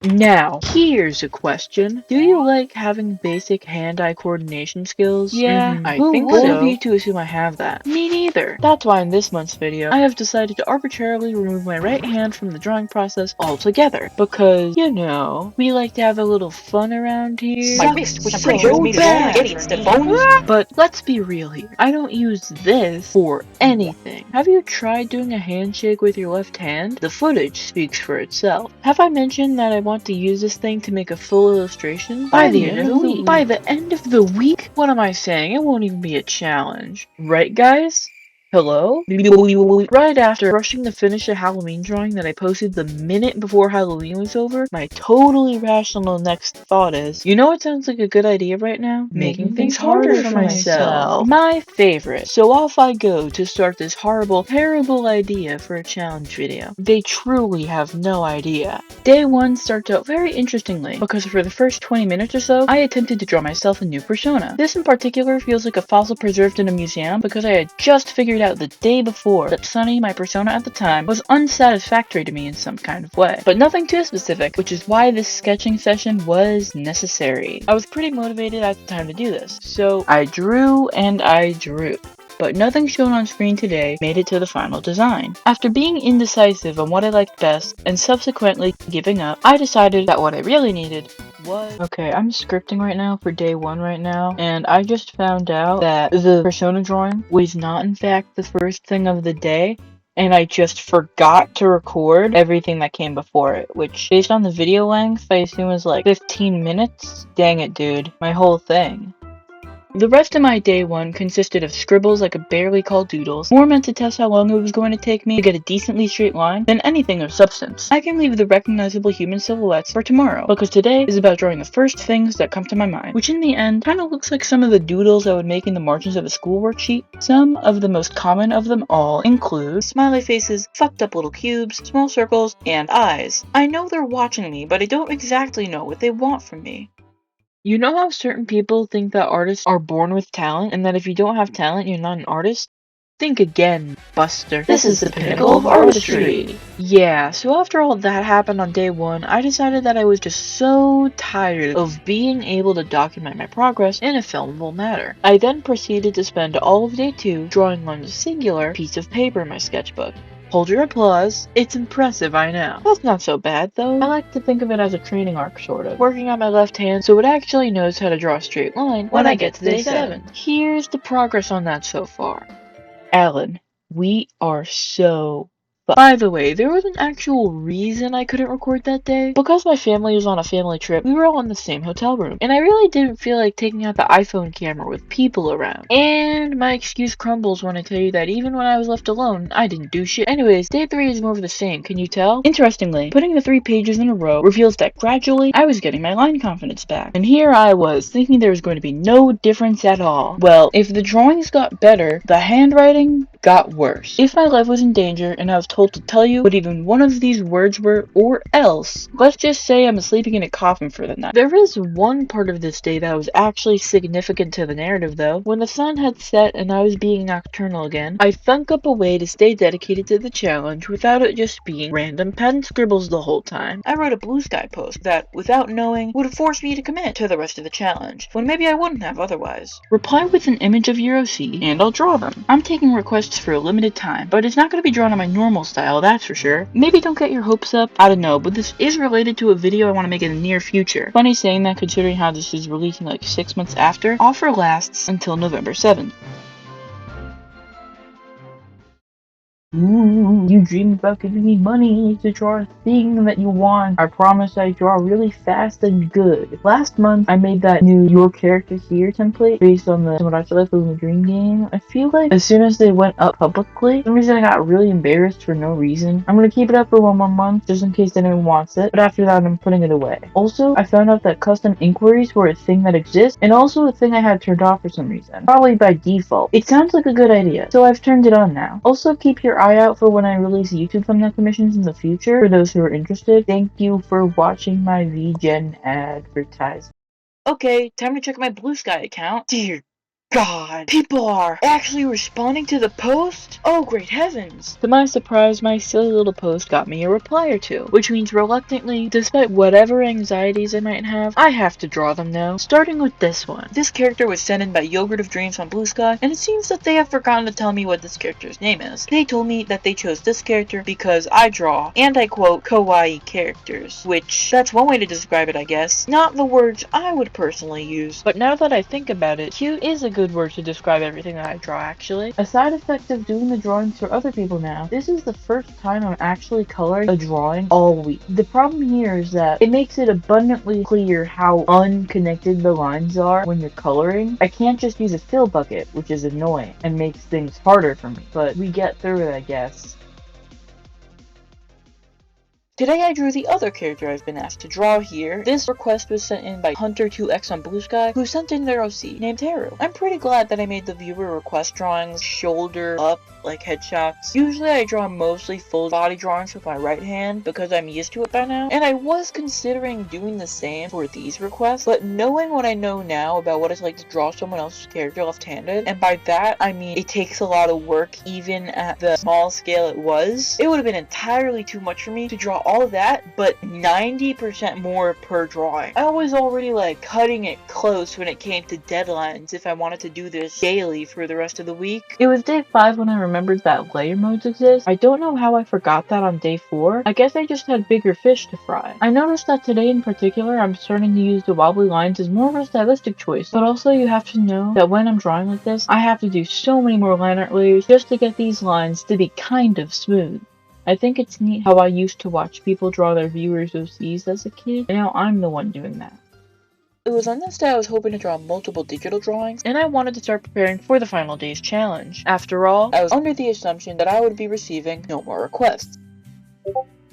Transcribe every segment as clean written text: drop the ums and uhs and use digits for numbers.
Now, here's a question. Do you like having basic hand-eye coordination skills? Yeah, I think so. Who of you to assume I have that? Me neither. That's why in this month's video, I have decided to arbitrarily remove my right hand from the drawing process altogether. Because, you know, we like to have a little fun around here. My wrist, which I'm pretty sure is made of spaghetti instead of bones. But let's be real here. I don't use this for anything. Have you tried doing a handshake with your left hand? The footage speaks for itself. Have I mentioned that I want to use this thing to make a full illustration by the end of the week? By the end of the week? What am I saying? It won't even be a challenge. Right, guys? Hello? Right after rushing to finish a Halloween drawing that I posted the minute before Halloween was over, my totally rational next thought is, you know what sounds like a good idea right now? Making things harder for myself. My favorite. So off I go to start this horrible, terrible idea for a challenge video. They truly have no idea. Day 1 starts out very interestingly, because for the first 20 minutes or so, I attempted to draw myself a new persona. This in particular feels like a fossil preserved in a museum because I had just figured out the day before that Sunny, my persona at the time, was unsatisfactory to me in some kind of way. But nothing too specific, which is why this sketching session was necessary. I was pretty motivated at the time to do this, so I drew and I drew. But nothing shown on screen today made it to the final design. After being indecisive on what I liked best and subsequently giving up, I decided that what I really needed was... Okay, I'm scripting right now for day 1 right now, and I just found out that the persona drawing was not in fact the first thing of the day, and I just forgot to record everything that came before it, which, based on the video length, I assume was like 15 minutes? Dang it, dude. My whole thing. The rest of my day 1 consisted of scribbles I could barely call doodles, more meant to test how long it was going to take me to get a decently straight line than anything of substance. I can leave the recognizable human silhouettes for tomorrow, because today is about drawing the first things that come to my mind, which in the end kinda looks like some of the doodles I would make in the margins of a school worksheet. Some of the most common of them all include smiley faces, fucked up little cubes, small circles, and eyes. I know they're watching me, but I don't exactly know what they want from me. You know how certain people think that artists are born with talent, and that if you don't have talent, you're not an artist? Think again, Buster. This is the pinnacle of artistry. Yeah, so after all that happened on day 1, I decided that I was just so tired of being able to document my progress in a filmable manner. I then proceeded to spend all of day 2 drawing on a singular piece of paper in my sketchbook. Hold your applause. It's impressive, I know. That's not so bad, though. I like to think of it as a training arc, sort of. Working on my left hand so it actually knows how to draw a straight line when I get to day 7. Here's the progress on that so far. Alan, we are so... By the way, there was an actual reason I couldn't record that day. Because my family was on a family trip, we were all in the same hotel room, and I really didn't feel like taking out the iPhone camera with people around. And my excuse crumbles when I tell you that even when I was left alone, I didn't do shit. Anyways, day 3 is more of the same, can you tell? Interestingly, putting the 3 pages in a row reveals that gradually, I was getting my line confidence back. And here I was, thinking there was going to be no difference at all. Well, if the drawings got better, the handwriting got worse. If my life was in danger and I was told to tell you what even one of these words were, or else, let's just say I'm sleeping in a coffin for the night. There is one part of this day that was actually significant to the narrative though. When the sun had set and I was being nocturnal again, I thunk up a way to stay dedicated to the challenge without it just being random pen scribbles the whole time. I wrote a blue sky post that, without knowing, would have forced me to commit to the rest of the challenge, when maybe I wouldn't have otherwise. Reply with an image of your OC, and I'll draw them. I'm taking requests for a limited time, but it's not going to be drawn in my normal style, that's for sure. Maybe don't get your hopes up, I don't know, but this is related to a video I want to make in the near future. Funny saying that considering how this is releasing like 6 months after. Offer lasts until November 7th. Ooh, you dream about giving me money to draw a thing that you want. I promise I draw really fast and good. Last month, I made that new Your Character Here template based on the Tomodachi Life Living the Dream game. I feel like as soon as they went up publicly, for some reason I got really embarrassed for no reason. I'm gonna keep it up for 1 more month just in case anyone wants it, but after that I'm putting it away. Also, I found out that custom inquiries were a thing that exists, and also a thing I had turned off for some reason. Probably by default. It sounds like a good idea, so I've turned it on now. Also, keep your eye out for when I release YouTube thumbnail commissions in the future for those who are interested. Thank you for watching my vgen advertisement. Okay, time to check my Blue Sky account. Dear God, people are actually responding to the post? Oh, great heavens. To my surprise, my silly little post got me a reply or two, which means reluctantly, despite whatever anxieties I might have, I have to draw them now, starting with this one. This character was sent in by Yogurt of Dreams on Blue Sky, and it seems that they have forgotten to tell me what this character's name is. They told me that they chose this character because I draw, and I quote, kawaii characters, which, that's one way to describe it, I guess. Not the words I would personally use, but now that I think about it, cute is a good word to describe everything that I draw, actually. A side effect of doing the drawings for other people now, this is the first time I'm actually coloring a drawing all week. The problem here is that it makes it abundantly clear how unconnected the lines are when you're coloring. I can't just use a fill bucket, which is annoying and makes things harder for me, but we get through it, I guess. Today I drew the other character I've been asked to draw here. This request was sent in by Hunter2X on Blue Sky, who sent in their OC, named Haru. I'm pretty glad that I made the viewer request drawings shoulder up, like headshots. Usually I draw mostly full body drawings with my right hand because I'm used to it by now, and I was considering doing the same for these requests, but knowing what I know now about what it's like to draw someone else's character left-handed, and by that I mean it takes a lot of work even at the small scale it was, it would have been entirely too much for me to draw all of that, but 90% more per drawing. I was already like cutting it close when it came to deadlines if I wanted to do this daily for the rest of the week. It was day 5 when I remembered that layer modes exist. I don't know how I forgot that on day 4. I guess I just had bigger fish to fry. I noticed that today in particular I'm starting to use the wobbly lines as more of a stylistic choice, but also you have to know that when I'm drawing like this, I have to do so many more line art layers just to get these lines to be kind of smooth. I think it's neat how I used to watch people draw their viewers' OCs as a kid, and now I'm the one doing that. It was on this day I was hoping to draw multiple digital drawings, and I wanted to start preparing for the final day's challenge. After all, I was under the assumption that I would be receiving no more requests.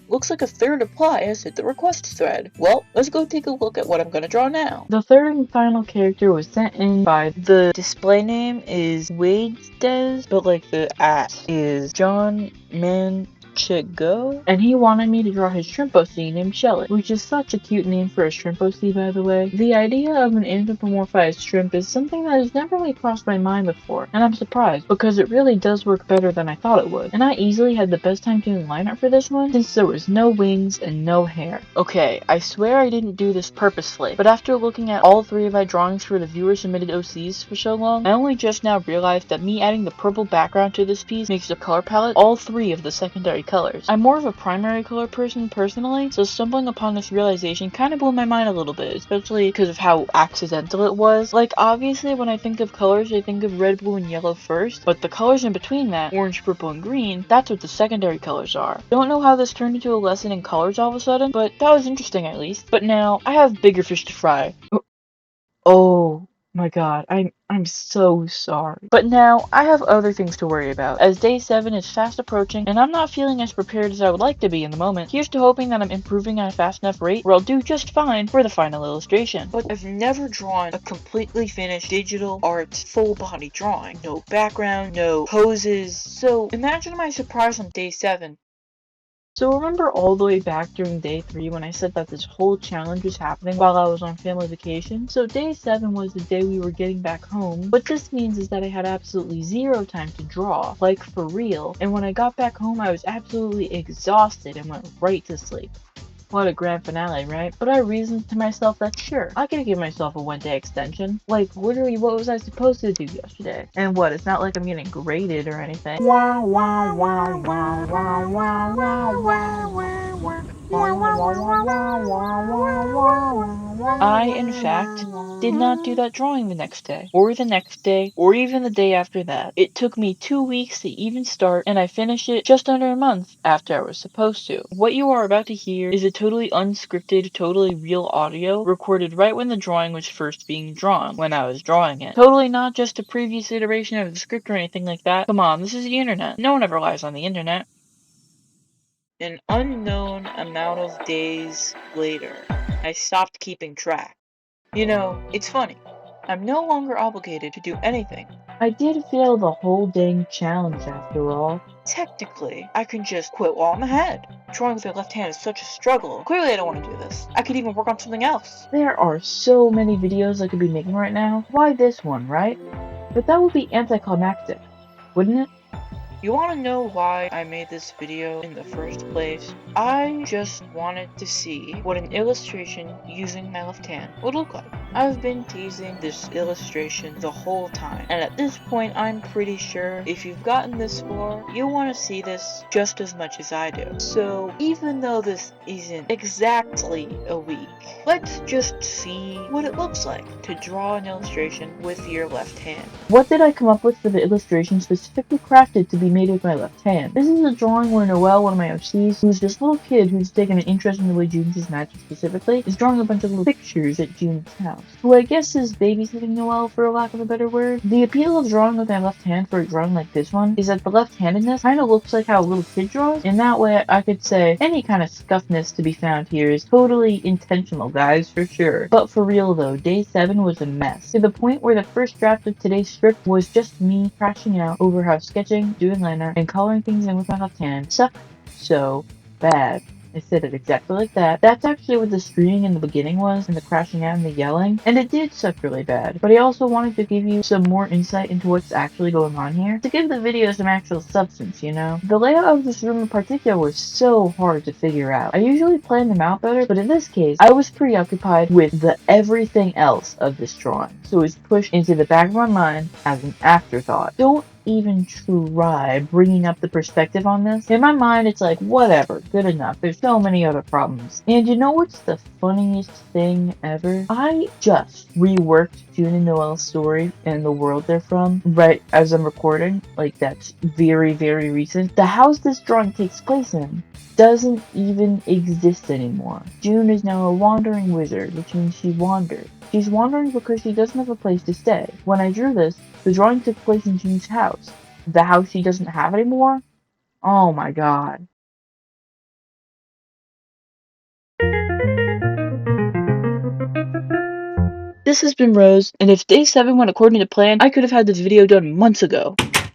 Looks like a third reply has hit the request thread. Well, let's go take a look at what I'm gonna draw now. The third and final character was sent in by the display name is RosedoesDrawings, but like the at is John Manchego, and he wanted me to draw his shrimp OC named Shelly, which is such a cute name for a shrimp OC, by the way. The idea of an anthropomorphized shrimp is something that has never really crossed my mind before, and I'm surprised because it really does work better than I thought it would. And I easily had the best time doing line art for this one since there was no wings and no hair. Okay, I swear I didn't do this purposefully, but after looking at all 3 of my drawings for the viewer submitted OCs for so long, I only just now realized that me adding the purple background to this piece makes the color palette all 3 of the secondary colors. I'm more of a primary color person personally, so stumbling upon this realization kind of blew my mind a little bit, especially because of how accidental it was. Like, obviously when I think of colors, I think of red, blue, and yellow first, but the colors in between that, orange, purple, and green, that's what the secondary colors are. Don't know how this turned into a lesson in colors all of a sudden, but that was interesting at least. But now, I have bigger fish to fry. Oh my god, I'm so sorry. But now, I have other things to worry about, as day 7 is fast approaching, and I'm not feeling as prepared as I would like to be in the moment. Here's to hoping that I'm improving at a fast enough rate where I'll do just fine for the final illustration. But I've never drawn a completely finished digital art full body drawing. No background, no poses, so imagine my surprise on day 7. So remember all the way back during day 3 when I said that this whole challenge was happening while I was on family vacation? So day 7 was the day we were getting back home. What this means is that I had absolutely 0 time to draw, like for real. And when I got back home, I was absolutely exhausted and went right to sleep. What a grand finale, right? But I reasoned to myself that sure, I could give myself a 1-day extension. Like, literally, what was I supposed to do yesterday? And what, it's not like I'm getting graded or anything. I, in fact, did not do that drawing the next day, or the next day, or even the day after that. It took me 2 weeks to even start, and I finished it just under a month after I was supposed to. What you are about to hear is a totally unscripted, totally real audio recorded right when the drawing was first being drawn, when I was drawing it. Totally not just a previous iteration of the script or anything like that. Come on, this is the internet. No one ever lies on the internet. An unknown amount of days later, I stopped keeping track. You know, it's funny. I'm no longer obligated to do anything. I did fail the whole dang challenge after all. Technically, I can just quit while I'm ahead. Drawing with your left hand is such a struggle. Clearly I don't want to do this. I could even work on something else. There are so many videos I could be making right now. Why this one, right? but that would be anticlimactic, wouldn't it? You want to know why I made this video in the first place? I just wanted to see what an illustration using my left hand would look like. I've been teasing this illustration the whole time, and at this point I'm pretty sure if you've gotten this far, you want to see this just as much as I do. So even though this isn't exactly a week, let's just see what it looks like to draw an illustration with your left hand. What did I come up with for the illustration specifically crafted to be made with my left hand? This is a drawing where Noelle, one of my OCs, who's this little kid who's taken an interest in the way June's is magic specifically, is drawing a bunch of little pictures at June's house, who I guess is babysitting Noelle, for lack of a better word. The appeal of drawing with my left hand for a drawing like this one is that the left-handedness kind of looks like how a little kid draws. In that way, I could say any kind of scuffness to be found here is totally intentional, guys, for sure. But for real though, day 7 was a mess, to the point where the first draft of today's script was just me crashing out over how sketching, doing liner, and coloring things in with my left hand sucked so bad. I said it exactly like that. That's actually what the screaming in the beginning was, and the crashing out and the yelling. And it did suck really bad. But I also wanted to give you some more insight into what's actually going on here, to give the video some actual substance, you know? The layout of this room in particular was so hard to figure out. I usually plan them out better, but in this case, I was preoccupied with the everything else of this drawing, so it was pushed into the back of my mind as an afterthought. Don't even try bringing up the perspective on this. In my mind, it's like, whatever, good enough. There's so many other problems. And you know what's the funniest thing ever? I just reworked June and Noelle's story and the world they're from right as I'm recording. Like, that's very, very recent. The house this drawing takes place in doesn't even exist anymore. June is now a wandering wizard, which means she wandered. She's wandering because she doesn't have a place to stay. When I drew this, the drawing took place in June's house. The house she doesn't have anymore? Oh my god. This has been Rose, and if day 7 went according to plan, I could have had this video done months ago.